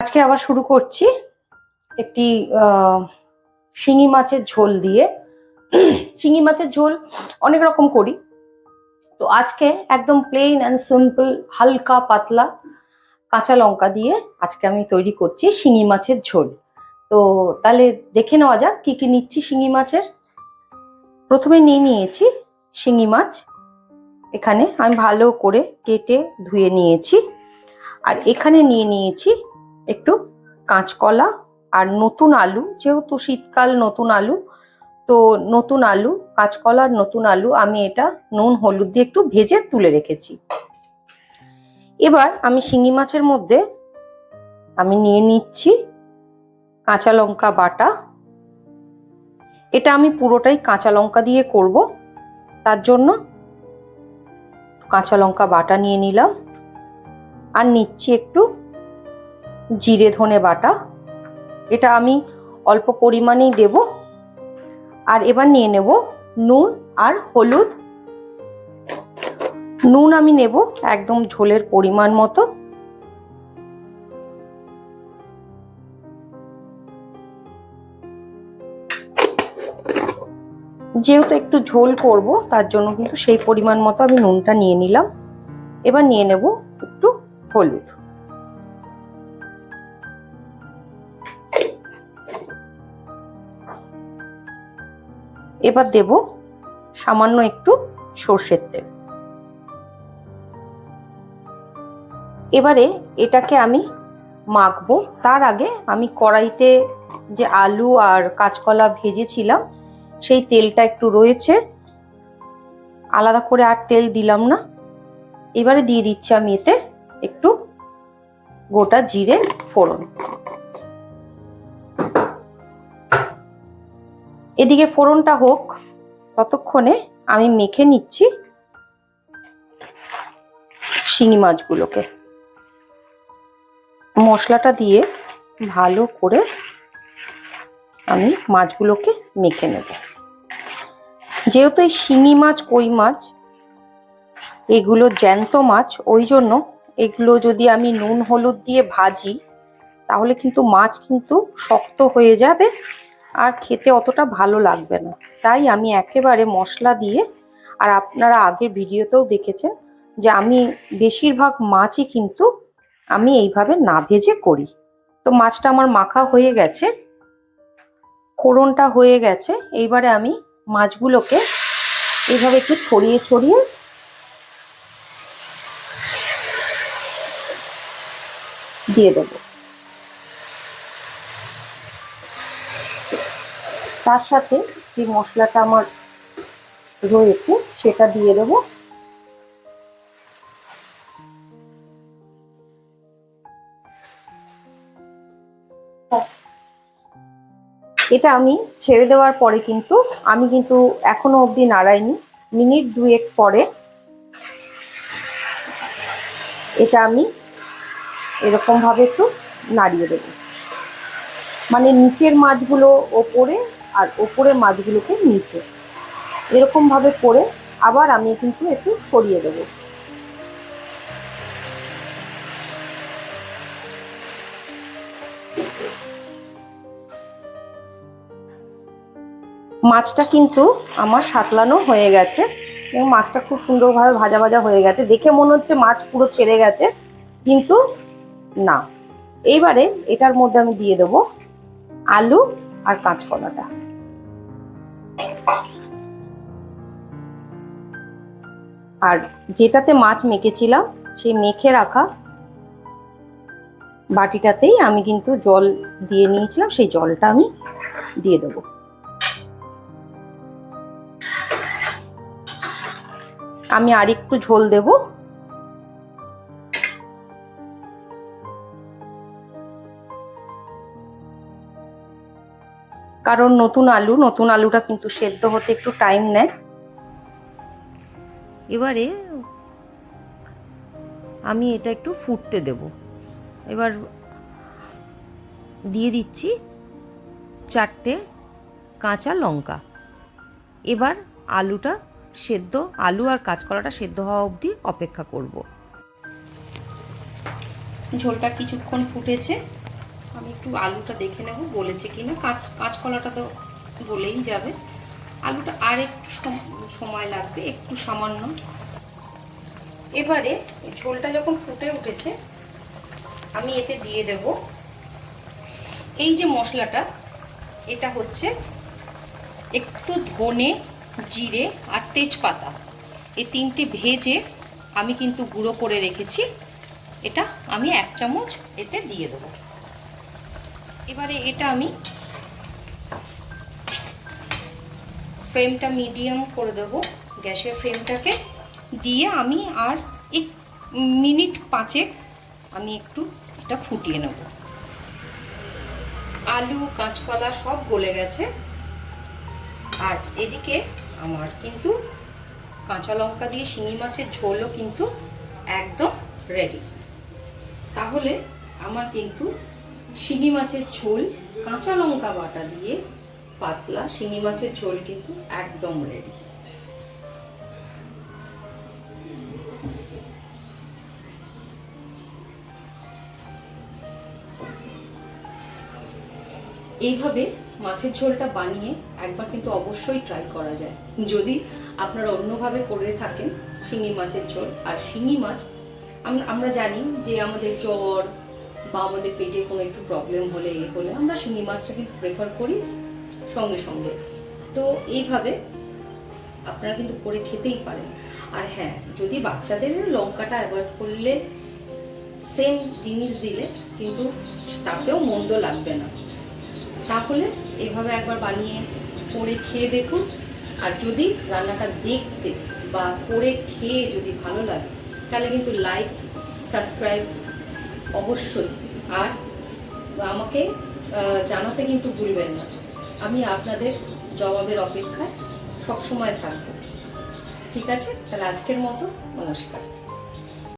আজকে আবার শুরু করছি একটি শিঙি মাছের ঝোল দিয়ে। শিঙি মাছের ঝোল অনেক রকম করি, তো আজকে একদম প্লেন অ্যান্ড সিম্পল হালকা পাতলা কাঁচা লঙ্কা দিয়ে আজকে আমি তৈরি করছি শিঙি মাছের ঝোল। তো তাহলে দেখে নেওয়া যাক কি কি নিচ্ছি শিঙি মাছের। প্রথমে নিয়েছি শিঙি মাছ, এখানে আমি ভালো করে কেটে ধুয়ে নিয়েছি। আর এখানে নিয়েছি একটু কাঁচকলা আর নতুন আলু, যেহেতু শীতকাল নতুন আলু, তো নতুন আলু, কাঁচকলা আর নতুন আলু আমি এটা নুন হলুদ দিয়ে একটু ভেজে তুলে রেখেছি। এবার আমি শিঙি মাছের মধ্যে আমি নিয়ে নিচ্ছি কাঁচা লঙ্কা বাটা। এটা আমি পুরোটাই কাঁচা লঙ্কা দিয়ে করব, তার জন্য কাঁচা লঙ্কা বাটা নিয়ে নিলাম। আর নিচ্ছি একটু জিরে ধনে বাটা, এটা আমি অল্প পরিমাণেই দেব। আর এবার নিয়ে নেব নুন আর হলুদ। নুন আমি নেব একদম ঝোলের পরিমাণ মতো। যেহেতু একটু ঝোল করব তার জন্য কিন্তু সেই পরিমাণ মতো আমি নুনটা নিয়ে নিলাম। এবার নিয়ে নেব একটু হলুদ। এবার দেব সামান্য একটু সর্ষের তেল। এবারে এটাকে আমি মাখবো। তার আগে আমি কড়াইতে যে আলু আর কাঁচকলা ভেজেছিলাম সেই তেলটা একটু রয়েছে, আলাদা করে আর তেল দিলাম না। এবারে দিয়ে দিচ্ছি আমি এতে একটু গোটা জিরে ফোড়ন। এদিকে ফোড়নটা হোক, ততক্ষণে আমি মেখে নিচ্ছি শিঙি মাছগুলোকে। মশলাটা দিয়ে ভালো করে আমি মাছগুলোকে মেখে নেব। যেহেতু এই শিঙি মাছ, কই মাছ এগুলো জ্যান্ত মাছ, ওই জন্য এগুলো যদি আমি নুন হলুদ দিয়ে ভাজি তাহলে কিন্তু মাছ কিন্তু শক্ত হয়ে যাবে আর খেতে অতটা ভালো লাগবে না। তাই আমি একেবারে মশলা দিয়ে, আর আপনারা আগের ভিডিওতেও দেখেছেন যে আমি বেশিরভাগ মাছই কিন্তু আমি এইভাবে না ভেজে করি। তো মাছটা আমার মাখা হয়ে গেছে, ফোড়নটা হয়ে গেছে। এইবারে আমি মাছগুলোকে এইভাবে একটু ছড়িয়ে ছড়িয়ে দিয়ে দেব। তার সাথে যে মশলাটা আমার রয়েছে সেটা দিয়ে দেব। এটা আমি ছেড়ে দেওয়ার পরে কিন্তু আমি কিন্তু এখনো অবধি নাড়াইনি। মিনিট দুয়েক পরে এটা আমি এরকম ভাবে একটু নাড়িয়ে দেব, মানে নিচের মাছগুলো ওপরে আর ওপরের মাছগুলোকে নিচে, এরকম ভাবে করে আবার আমি কিন্তু একটু সরিয়ে দেব। মাছটা কিন্তু আমার সাতলানো হয়ে গেছে এবং মাছটা খুব সুন্দরভাবে ভাজা ভাজা হয়ে গেছে। দেখে মনে হচ্ছে মাছ পুরো ছেড়ে গেছে, কিন্তু না। এইবারে এটার মধ্যে আমি দিয়ে দেব আলু আর কাঁচকলাটা। আর যেটাতে মাছ মেখেছিলাম সেই মেখে রাখা বাটিটাতেই আমি কিন্তু জল দিয়ে নিয়েছিলাম, সেই জলটা আমি দিয়ে দেব। আমি আর একটু ঝোল দেব। কারণ নতুন আলুটা কিন্তু সেদ্ধ হতে একটু টাইম নেয়। এবারে আমি এটা একটু ফুটতে দেব। এবার দিয়ে দিচ্ছি 4টে কাঁচা লঙ্কা। এবার আলু আর কাঁচকলাটা সেদ্ধ হওয়া অবধি অপেক্ষা করব। ঝোলটা কিছুক্ষণ ফুটেছে, আমি একটু আলুটা দেখে নেব গলেছে কিনা। কাঁচকলাটা তো গলেই যাবে, আলুটা আর একটু সময় লাগবে, একটু সামান্য। এবারে ঝোলটা যখন ফুটে উঠেছে আমি এতে দিয়ে দেব এই যে মশলাটা, এটা হচ্ছে একটু ধনে, জিরে আর তেজপাতা, এই তিনটে ভেজে আমি কিন্তু গুঁড়ো করে রেখেছি, এটা আমি 1 চামচ এতে দিয়ে দেবো। এবারে এটা আমি ফ্লেমটা মিডিয়াম করে দেবো, গ্যাসের ফ্লেমটাকে দিয়ে আমি আর 1 মিনিট 5 আমি একটু এটা ফুটিয়ে নেব। আলু কাঁচকলা সব গলে গেছে, আর এদিকে আমার কিন্তু কাঁচা লঙ্কা দিয়ে শিঙি মাছের ঝোলও কিন্তু একদম রেডি। তাহলে আমার কিন্তু শিঙি মাছের ঝোল কাঁচা লঙ্কা বাটা দিয়ে পাতলা শিঙি মাছের ঝোল কিন্তু একদম রেডি। এইভাবে মাছের ঝোলটা বানিয়ে একবার কিন্তু অবশ্যই ট্রাই করা যায়, যদি আপনারা অন্যভাবে করে থাকেন শিঙি মাছের ঝোল। আর শিঙি মাছ আমরা জানি যে আমাদের জ্বর বা আমাদের পেটে কোনো একটু প্রবলেম হলে আমরা শিঙি মাছটা কিন্তু প্রেফার করি সঙ্গে সঙ্গে। তো এইভাবে আপনারা কিন্তু করে খেতেই পারেন। আর হ্যাঁ, যদি বাচ্চাদের লঙ্কাটা অ্যাভয়েড করলে সেম জিনিস দিলে কিন্তু তাতেও মন্দ লাগবে না। তাহলে এভাবে একবার বানিয়ে করে খেয়ে দেখুন। আর যদি রান্নাটা দেখতে বা করে খেয়ে যদি ভালো লাগে তাহলে কিন্তু লাইক সাবস্ক্রাইব অবশ্যই, আর আমাকে জানাতে কিন্তু ভুলবেন না। আমি আপনাদের জবাবের অপেক্ষায় সবসময় থাকবো। ঠিক আছে, তাহলে আজকের মতো নমস্কার।